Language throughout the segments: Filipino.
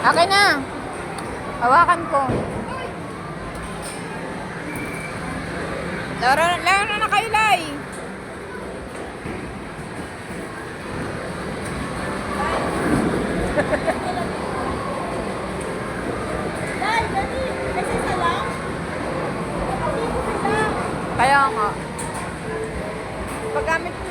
Akin na. Hawakan ko. Laro na kayo, Lai. Dai, dali. Kasi isa lang. Kaya nga. Paggamit ko.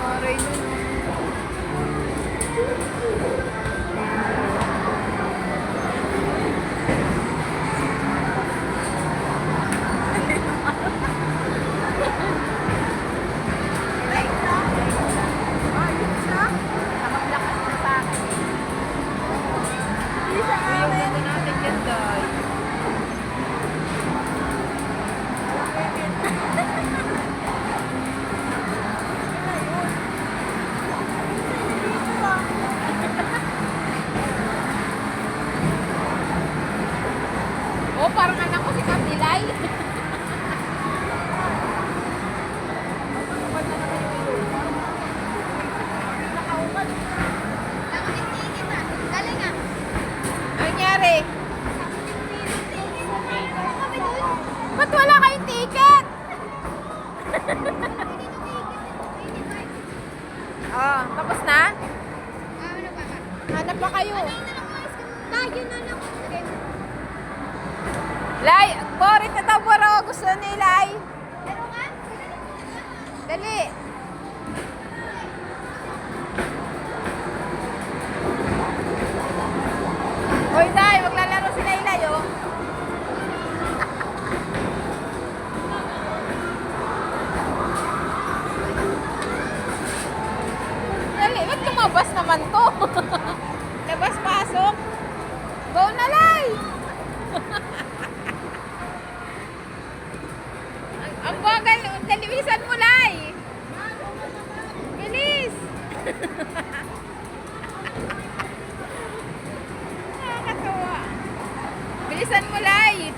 Aray na. Nakablakas na sa akin. Uyong muna natin yan, Day. Oh, parang anak ko si Katilay. Ano nangyari? Ba't wala kayong ticket? Oh, tapos na? Hanap pa kayo. Lai, borit na daw baro. Gusto ni Lai. Dali. Hoy, Dai, maglalaro si Laylay, oh. Dali, ba't lumabas naman to? Labas, pasok. Go na, Lai. Ang bagal, daliwisan mo, Lai. Bilis. Nakakatawa. Bilisan mo, Lai.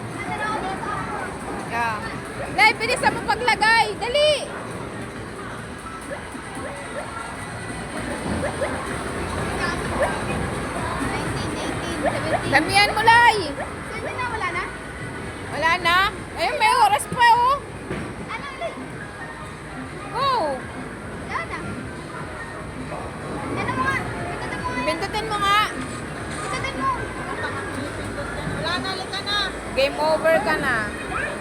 Yeah. Lai, bilisan mo paglagay. Dali. Damihan mo, Lai. Wala na? Ayun, may oras pa, oh. Go. Pindutin mo nga. Wala na, lika na. Game over ka na.